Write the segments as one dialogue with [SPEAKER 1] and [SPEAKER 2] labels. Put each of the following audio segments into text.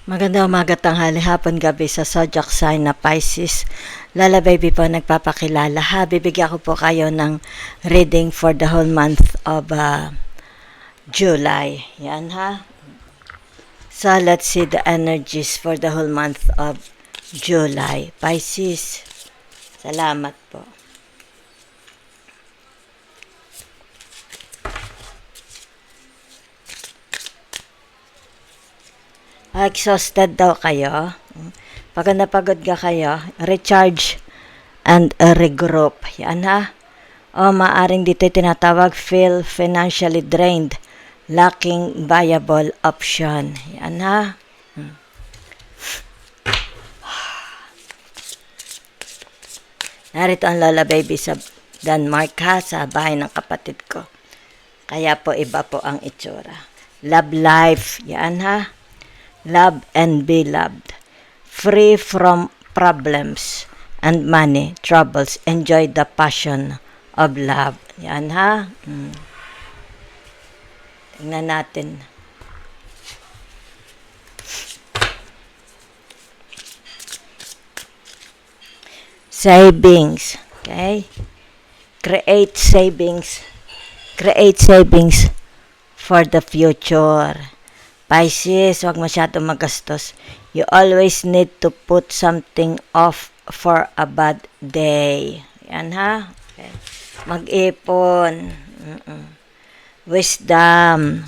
[SPEAKER 1] Magandang umaga, tanghali, hapon, gabi sa zodiac sign na Pisces. Lala Baby po nagpapakilala ha. Bibigyan ko po kayo ng reading for the whole month of July. Yan ha. So let's see the energies for the whole month of July. Pisces. Salamat po. Exhausted daw kayo. Pag napagod ka kayo, recharge and regroup. Yan ha. O maaring dito tinatawag feel financially drained, lacking viable option. Yan ha. Narito ang Lola Baby sa Denmark ha, sa bahay ng kapatid ko. Kaya po iba po ang itsura. Love life. Yan ha. Love and be loved. Free from problems and money, troubles. Enjoy the passion of love. Yan ha. Tingnan natin. Savings. Okay? Create savings. Create savings for the future. Pisces, huwag masyadong magastos. You always need to put something off for a bad day. Yan ha. Okay. Mag-ipon. Wisdom.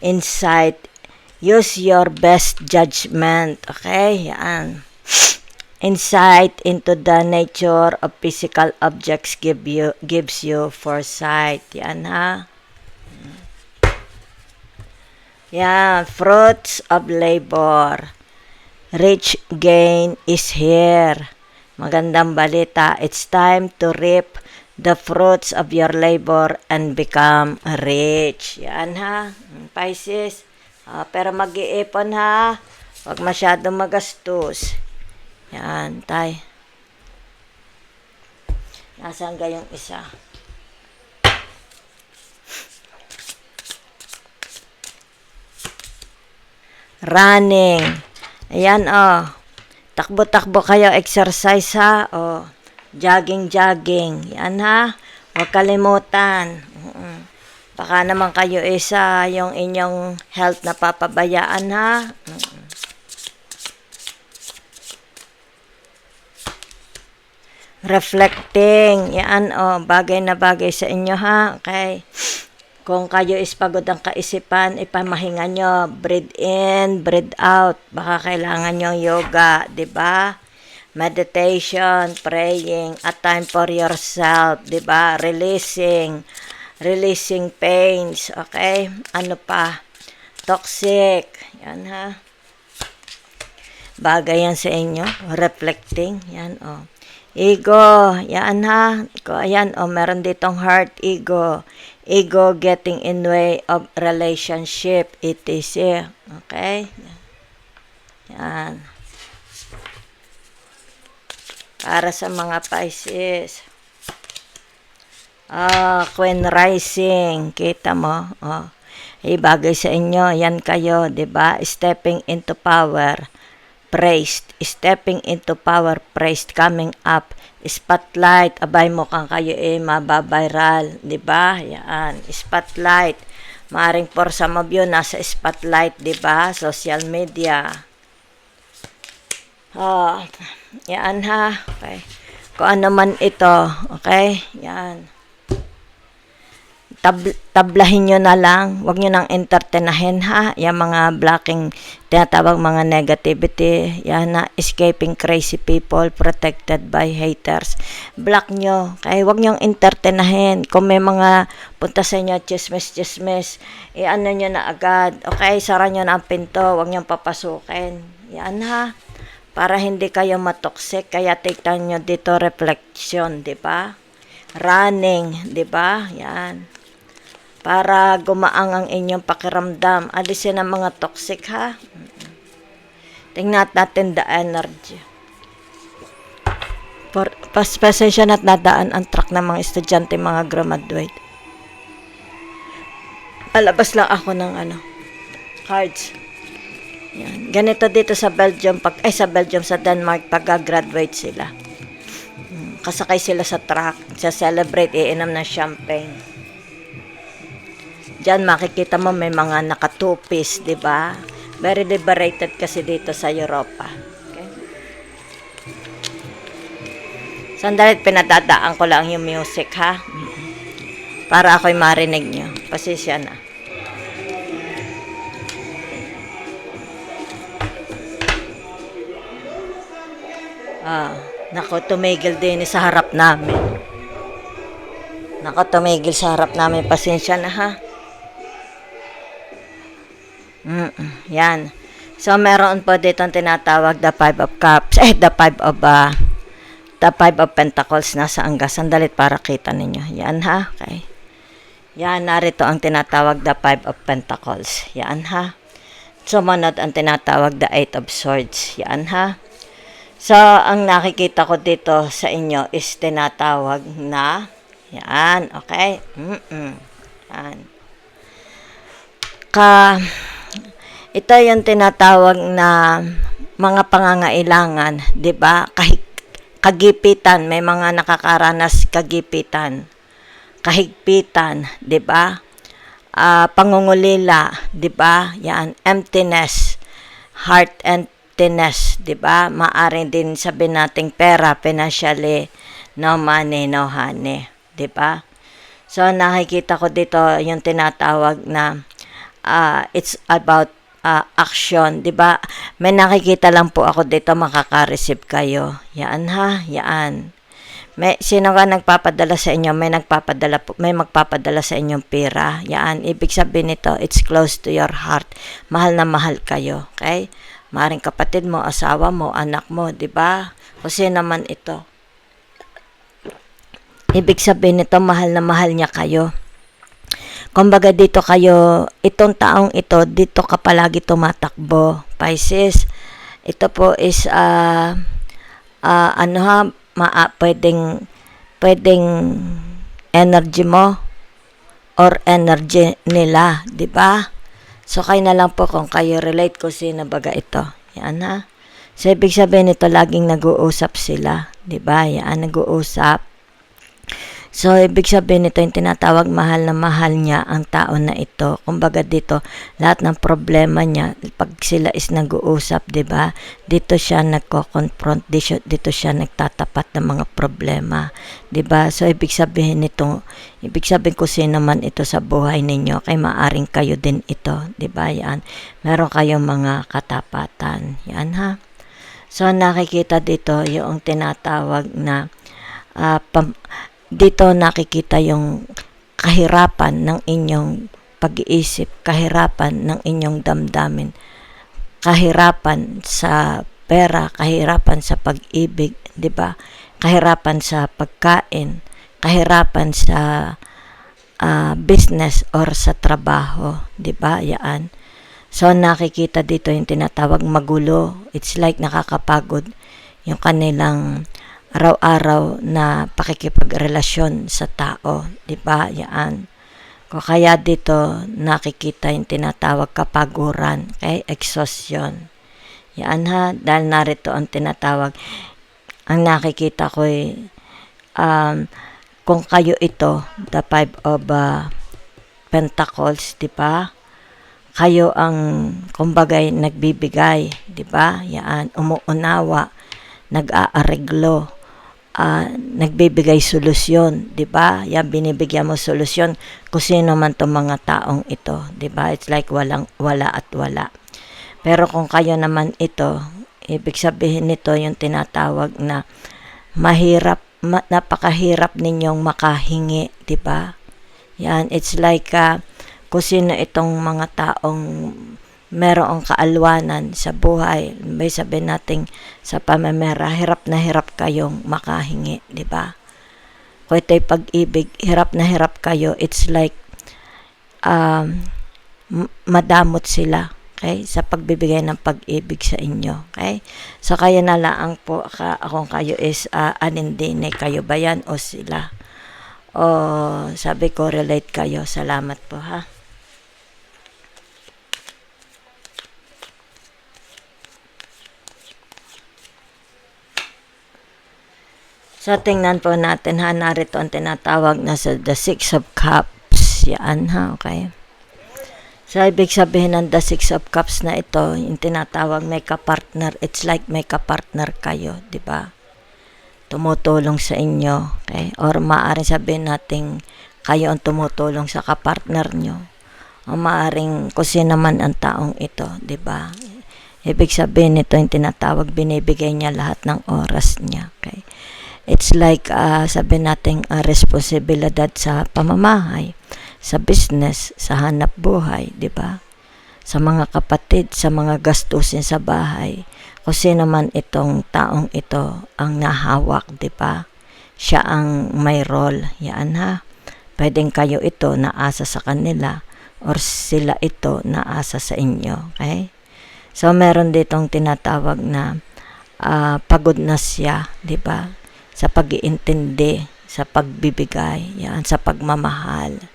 [SPEAKER 1] Insight. Use your best judgment. Okay? Yan. Insight into the nature of physical objects gives you foresight. Yan ha. Yeah, fruits of labor. Rich gain is here. Magandang balita. It's time to reap the fruits of your labor and become rich. Yan ha, Pisces. Pero mag-iipon ha. Huwag masyadong magastos. Yan, tay. Nasaan gayong isa? Running. Ayan, takbo-takbo kayo, exercise ha. Jogging. Yan ha. Huwag kalimutan. Baka naman kayo isa yung inyong health na papabayaan ha. Reflecting. Yan, bagay na bagay sa inyo ha. Okay. Kung kayo is pagod ang kaisipan, ipamahinga nyo, breathe in, breathe out. Baka kailangan nyo yoga, di ba? Meditation, praying, a time for yourself, di ba? Releasing pains, okay? Ano pa? Toxic, yan ha. Bagay yan sa inyo, reflecting, yan Ego, yan ha. Ayan, meron ditong heart, ego. Ego getting in way of relationship, etc. Okay? Yan. Para sa mga Pisces. Queen rising. Kita mo? Bagay sa inyo. Yan kayo, diba? Stepping into power. Praised. Stepping into power. Praised. Coming up. Spotlight. Abay mo kang kayo mababiral. Diba? Yan. Spotlight. Maaring for some of you nasa spotlight. Diba? Social media. Yan ha. Okay. Kung ano man ito. Okay? Yan. Tablahin nyo na lang. Huwag nyo nang entertainahin ha. Yung mga blocking, tinatawag mga negativity. Yan na, escaping crazy people, protected by haters. Block nyo. Kaya huwag nyo entertainahin. Kung may mga punta sa inyo, chismes, ano nyo na agad. Okay, sara nyo na ang pinto. Huwag nyo papasukin. Yan ha. Para hindi kayo matoxic. Kaya tignan nyo dito reflection, di ba? Running, di ba? Yan. Para gumaang ang inyong pakiramdam. Alisin ang mga toxic ha. Tingnan natin the energy. Pasensya na't nadaan ang track ng mga estudyante, mga graduate. Palabas lang ako ng cards. Yan. Ganito dito sa Belgium, sa Belgium, sa Denmark, pag-graduate sila. Kasakay sila sa truck, sa celebrate, iinom ng champagne. Diyan makikita mo may mga naka two-piece, di ba? Very liberated kasi dito sa Europa. Okay? Sandali, pinadadaan ko lang yung music, ha? Para ako'y marinig nyo. Pasensya na. Nako, tumigil din sa harap namin. Nako, tumigil sa harap namin. Pasensya na, ha? Yan. So, meron po dito ang tinatawag the Five of Cups. The Five of Pentacles. Nasa angga. Sandalit para kita ninyo. Yan, ha? Okay. Yan, narito ang tinatawag the Five of Pentacles. Yan, ha? Sumunod ang tinatawag the Eight of Swords. Yan, ha? So, ang nakikita ko dito sa inyo is tinatawag na, yan, okay? Yan. Ito yung tinatawag na mga pangangailangan, di ba? Kagipitan, may mga nakakaranas kagipitan. Kahigpitan, di ba? Pangungulila, di ba? Yan, emptiness, heart emptiness, di ba? Maaring din sabihin nating pera, financially, no money, no honey, di ba? So, nakikita ko dito yung tinatawag na it's about action, di ba? May nakikita lang po ako dito, makaka-receive kayo. Yan, ha? Yan. Sino ka nagpapadala sa inyo? May magpapadala sa inyong pera. Yan. Ibig sabihin nito, it's close to your heart. Mahal na mahal kayo. Okay? Maring kapatid mo, asawa mo, anak mo, di ba? O sino naman ito. Ibig sabihin nito, mahal na mahal niya kayo. Kumbaga dito kayo, itong taong ito, dito ka palagi tumatakbo. Pisces, ito po is, pwedeng energy mo or energy nila, di ba? So, kayo na lang po kung kayo relate ko sino baga ito. Yan, ha? So, ibig sabihin nito, laging nag-uusap sila, di ba? Yan, nag-uusap. So, ibig sabihin nito, yung tinatawag mahal na mahal niya ang tao na ito. Kumbaga dito, lahat ng problema niya, pag sila is nag-uusap, di ba? Dito siya nagko-confront, dito siya nagtatapat ng mga problema, di ba? So, ibig sabihin ko sino man ito sa buhay ninyo, kay maaring kayo din ito, di ba? Yan. Meron kayong mga katapatan. Yan, ha? So, nakikita dito yung tinatawag na dito nakikita yung kahirapan ng inyong pag-iisip, kahirapan ng inyong damdamin, kahirapan sa pera, kahirapan sa pag-ibig, di ba? Kahirapan sa pagkain, kahirapan sa business or sa trabaho, di ba? Yan. So, nakikita dito yung tinatawag magulo. It's like nakakapagod yung kanilang araw-araw na pakikipagrelasyon sa tao, di ba? Yan. Kaya dito nakikita yung tinatawag kapaguran, okay? Exhaustion. Yan, ha? Dahil narito ang tinatawag. Ang nakikita ko kung kayo ito, the Five of Pentacles, di ba? Kayo ang kumbagay nagbibigay, di ba? Yan, umuunawa, nag-aareglo, nagbibigay solusyon, 'di ba? Yan, binibigyan mo solusyon kung sino man tong mga taong ito, 'di ba? It's like wala at wala. Pero kung kayo naman ito, ibig sabihin nito yung tinatawag na napakahirap ninyong makahingi, 'di ba? Yan, it's like kung sino itong mga taong merong kaalwanan sa buhay, may sabihin natin sa pamamera, hirap na hirap kayong makahingi, di ba? Kung ito'y pag-ibig, hirap na hirap kayo, it's like madamot sila, okay, sa pagbibigay ng pag-ibig sa inyo, okay? So, kaya na lang po kung kayo is anindine, kayo ba yan o sila? O sabi ko, relate kayo. Salamat po, ha? So, tingnan po natin ha, narito ang tinatawag na sa the Six of Cups. Yan ha, okay. So, ibig sabihin ng the Six of Cups na ito, yung tinatawag may kapartner, it's like may kapartner kayo, di ba? Tumutulong sa inyo, okay? Or maaaring sabihin natin kayo ang tumutulong sa kapartner nyo. O maaaring kung sino man ang taong ito, di ba? Ibig sabihin nito yung tinatawag, binibigay niya lahat ng oras niya, okay? It's like, sabihin natin, responsibilidad sa pamamahay, sa business, sa hanap buhay, di ba? Sa mga kapatid, sa mga gastusin sa bahay. Kung sino man itong taong ito ang nahawak, di ba? Siya ang may role. Yan ha. Pwedeng kayo ito naasa sa kanila or sila ito naasa sa inyo. Okay? So, meron ditong tinatawag na pagod na siya, di ba? Sa pag-iintindi, sa pagbibigay, yan, sa pagmamahal.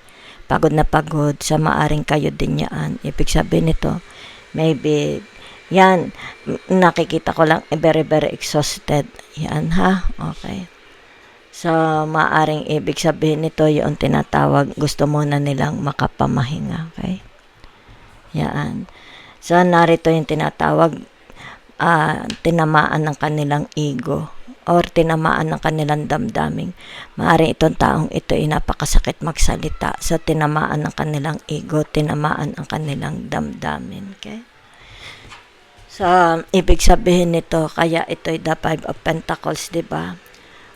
[SPEAKER 1] Pagod na pagod, sa maaring kayo din yan. Ibig sabihin nito, maybe, yan, nakikita ko lang, very, very exhausted. Yan ha, okay. So, maaring ibig sabihin nito, yung tinatawag, gusto muna nilang makapamahinga, okay. Yan. So, narito yung tinatawag, tinamaan ng kanilang ego or tinamaan ng kanilang damdaming. Maaaring itong taong ito ay napakasakit magsalita. So, tinamaan ng kanilang ego, tinamaan ang kanilang damdamin. Okay? So, ibig sabihin nito, kaya ito ay the Five of Pentacles, di ba?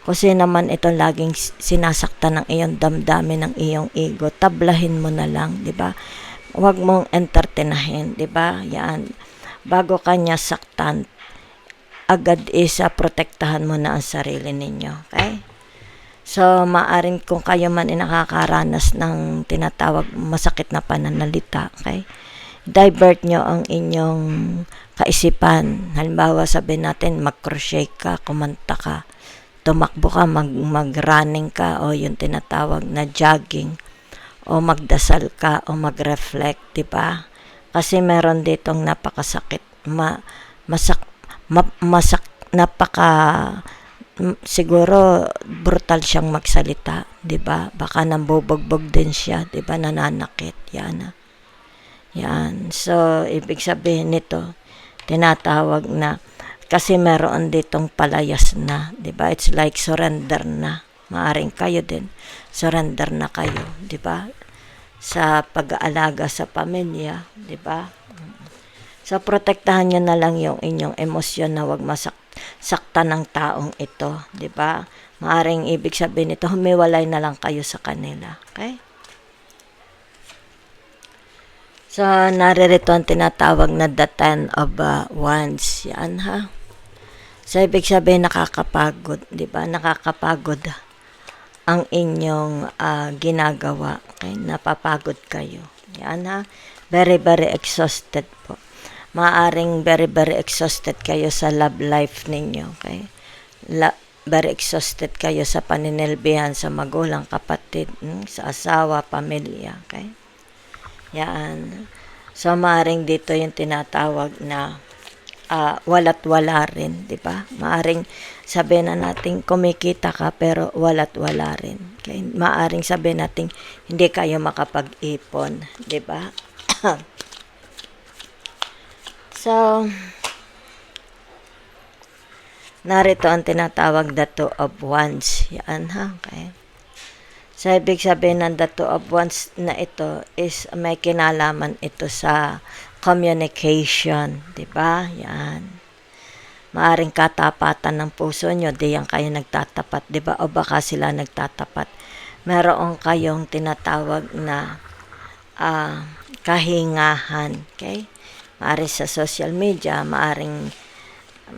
[SPEAKER 1] Kasi naman itong laging sinasaktan ng iyong damdamin, ng iyong ego, tablahin mo na lang, di ba? Huwag mong entertainahin, di ba? Yan. Bago kanya saktan, agad protektahan mo na ang sarili ninyo. Okay? So, maaring kung kayo man ay nakakaranas ng tinatawag masakit na pananalita, okay? Divert nyo ang inyong kaisipan. Halimbawa, sabihin natin, mag-crochet ka, kumanta ka, tumakbo ka, mag-running ka, o yung tinatawag na jogging, o magdasal ka, o mag-reflect, diba? Kasi meron ditong napakasakit, siguro brutal siyang magsalita, 'di ba? Baka nambobogbog din siya, 'di ba? Nananakit 'yan. Yan. So, ibig sabihin nito, tinatawag na kasi meron ditong palayas na, 'di ba? It's like surrender na. Maaring kayo din surrender na kayo, 'di ba? Sa pag-aalaga sa pamilya, 'di ba? So, protektahan nyo na lang yung inyong emosyon na huwag masaktan ng taong ito, di ba? Maaring ibig sabihin ito, humiwalay na lang kayo sa kanila, okay? So, naririto ang tinatawag na the Ten of Wands, yan ha? So, ibig sabihin nakakapagod, di ba? Nakakapagod ang inyong ginagawa, okay? Napapagod kayo, yan ha? Very, very exhausted po. Maaring very, very exhausted kayo sa love life ninyo, okay? Very exhausted kayo sa paninilbihan sa magulang, kapatid, sa asawa, pamilya, okay? Yan. So, maaring dito yung tinatawag na wala't wala rin, di ba? Maaring sabihin na natin kumikita ka pero wala't wala rin. Okay? Maaring sabihin natin hindi kayo makapag-ipon, di ba? So, narito ang tinatawag the Two of Wands. Yan ha, okay. So, ibig sabihin ng the Two of Wands na ito is may kinalaman ito sa communication, di ba? Yan. Maaring katapatan ng puso nyo, di yan kayo nagtatapat, di ba? O baka sila nagtatapat. Meron kayong tinatawag na kahingahan, okay? Maaring sa social media, maaring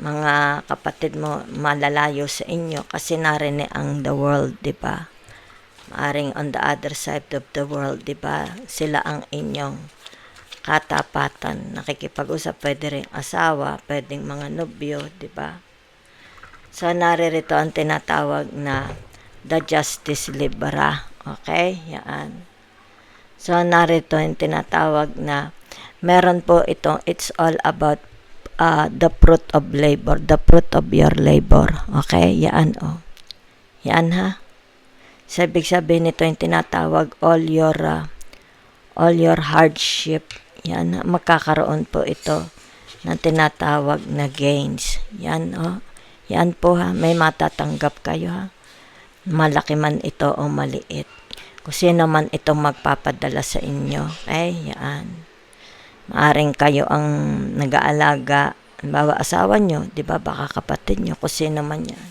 [SPEAKER 1] mga kapatid mo malalayo sa inyo kasi narinig ang the world, di ba? Maaring on the other side of the world, di ba? Sila ang inyong katapatan. Nakikipag-usap, pwede rin asawa, pwedeng mga nobyo, di ba? So, naririto ang tinatawag na the Justice Libera. Okay? Yan. So, narito ang tinatawag na meron po ito, it's all about the fruit of labor, the fruit of your labor. Okay? Yan, oh. Yan ha. So, ibig sabihin nito yung tinatawag all your hardship. Yan, magkakaroon po ito ng tinatawag na gains. Yan, Yan po ha, may matatanggap kayo ha. Malaki man ito o maliit. Kung sino man itong magpapadala sa inyo. Okay, yan. Maaring kayo ang nag-aalaga. Bawa asawa nyo, di ba? Baka kapatid nyo, kung sino man yan.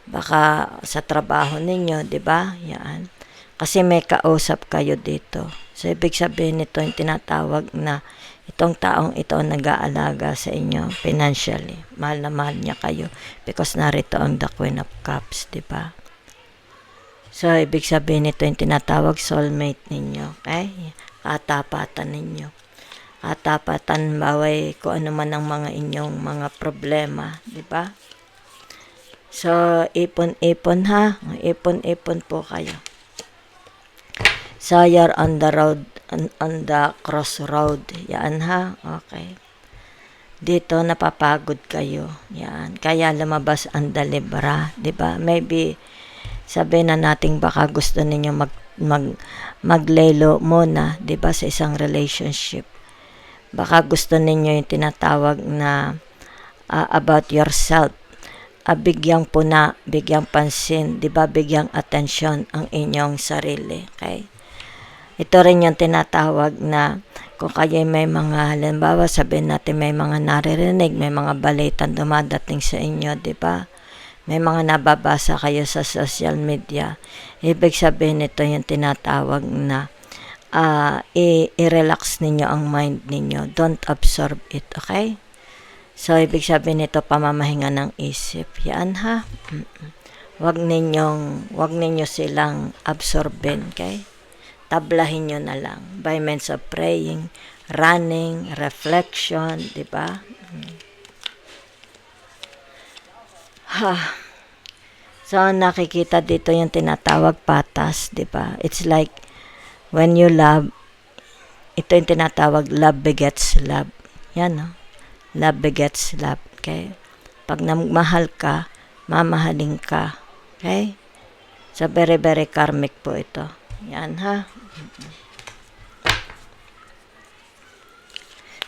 [SPEAKER 1] Baka sa trabaho ninyo, di ba? Yan. Kasi may kausap kayo dito. So, ibig sabihin nito yung tinatawag na itong taong ito nag-aalaga sa inyo financially. Mahal na mahal niya kayo because narito ang the Queen of Cups, di ba? So, ibig sabihin nito yung tinatawag soulmate ninyo. Okay? Katapatan ninyo. Katapatan baway kung ano man ang mga inyong mga problema, di ba? So, ipon-ipon ha. Ipon-ipon po kayo. So, you're on the road, on the crossroad. Yan ha. Okay. Dito napapagod kayo. Yan. Kaya lumabas ang dalibra. Diba? Maybe, sabihin na natin baka gusto ninyo maglelo muna. Diba? Sa isang relationship. Baka gusto ninyo yung tinatawag na about yourself. Bigyang pansin, di ba, bigyang atensyon ang inyong sarili. Okay? Ito rin yung tinatawag na kung kayo may mga, halimbawa, sabihin natin may mga naririnig, may mga balitan dumadating sa inyo, di ba? May mga nababasa kayo sa social media. Ibig sabihin ito yung tinatawag na i-relax ninyo ang mind ninyo. Don't absorb it, okay? So, ibig sabihin nito, pamamahinga ng isip. Yan ha. Wag ninyo silang absorbin, okay? Tablahin nyo na lang. By means of praying, running, reflection, di ba? So, nakikita dito yung tinatawag patas, di ba? It's like, when you love, ito yung tinatawag love begets love. Yan, no? Love begets love. Okay? Pag namahal ka, mamahalin ka. Okay? So, very, very karmic po ito. Yan, ha?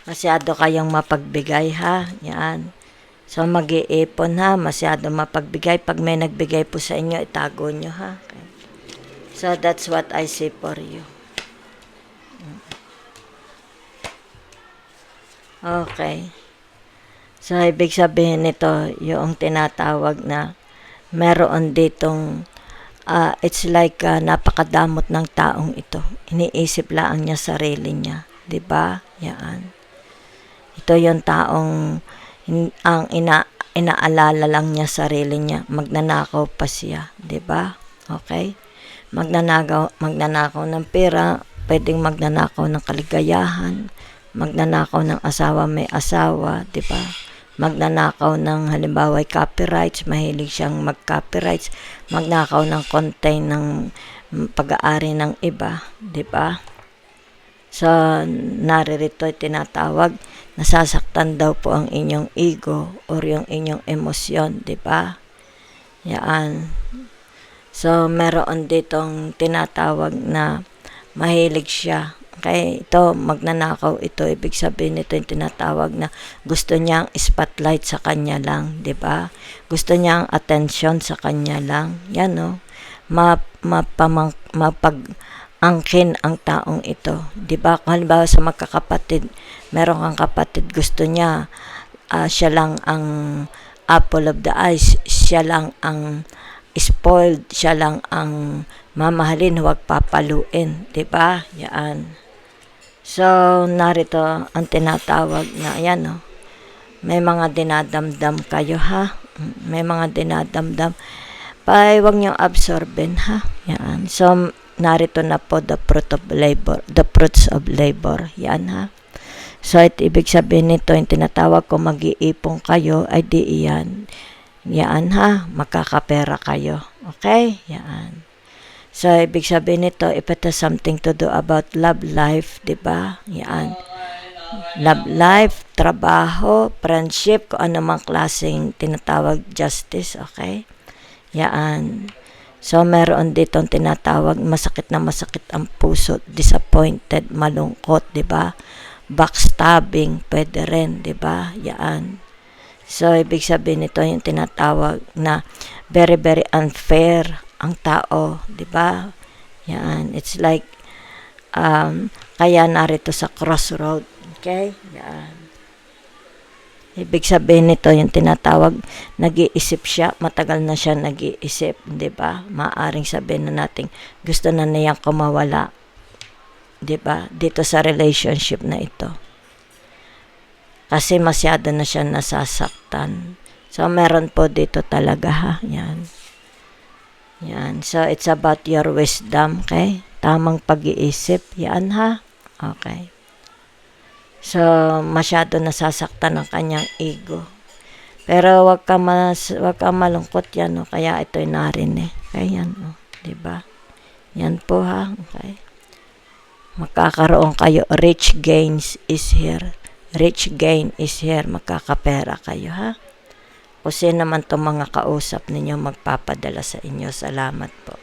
[SPEAKER 1] Masyado kayong mapagbigay, ha? Yan. So, mag-iipon, ha? Masyado mapagbigay. Pag may nagbigay po sa inyo, itago nyo, ha? Okay. So, that's what I see for you. Okay. So, ibig sabihin nito, yung tinatawag na meron ditong, it's like napakadamot ng taong ito. Iniisip lang niya sarili niya. Diba? Yan. Ito yung taong ang inaalala lang niya sarili niya. Magnanakaw pa siya. Diba? Okay? Magnanakaw ng pera, pwedeng magnanakaw ng kaligayahan, magnanakaw ng asawa may asawa, di ba? Magnanakaw ng halimbawa copyrights, mahilig siyang mag-copyrights, magnakaw ng content ng pag-aari ng iba, di ba? So, naririto tinatawag, nasasaktan daw po ang inyong ego or yung inyong emosyon, di ba? Yan. So, meron ditong tinatawag na mahilig siya. Okay, ito, magnanakaw ito. Ibig sabihin nito yung tinatawag na gusto niyang spotlight sa kanya lang, di ba? Gusto niyang attention sa kanya lang. Yan, no? Mapag-angkin ang taong ito. Di ba? Kung halimbawa sa magkakapatid, meron kang kapatid, gusto niya, siya lang ang apple of the eyes, siya lang ang spoiled, siya lang ang mamahalin, huwag papaluin, di ba? Yan. So, narito ang tinatawag na, ayan, no? May mga dinadamdam kayo, ha? May mga dinadamdam. Huwag niyong absorbin, ha? Yan. So, narito na po the fruits of labor. Yan, ha? So, ibig sabihin nito, yung tinatawag ko mag-iipon kayo, ay di iyan. Yan, ha? Makakapera kayo. Okay? Yan. So, ibig sabihin nito, if it has something to do about love life, di ba? Yan. Love life, trabaho, friendship, kung ano mang klaseng tinatawag justice, okay? Yan. So, meron dito tinatawag masakit ang puso, disappointed, malungkot, di ba? Backstabbing, pwede rin, di ba? Yan. So, ibig sabihin nito yung tinatawag na very, very unfair ang tao, di ba? Yan. It's like, kaya narito sa crossroad. Okay? Yan. Ibig sabihin nito yung tinatawag, nag-iisip siya, matagal na siya nag-iisip, di ba? Maaring sabihin na natin, gusto na niyang kumawala, di ba? Dito sa relationship na ito. Kasi masyado na siya nasasaktan. So, meron po dito talaga, ha? Yan. Yan. So, it's about your wisdom, okay? Tamang pag-iisip. Yan, ha? Okay. So, masyado nasasaktan ang kanyang ego. Pero wag ka malungkot yan, no? Kaya ito'y narinig. Kaya yan, no? Diba? Yan po, ha? Okay. Makakaroon kayo. Rich gains is here. Rich gain is here. Magkakapera kayo, ha? Kung sino naman itong mga kausap ninyo magpapadala sa inyo. Salamat po.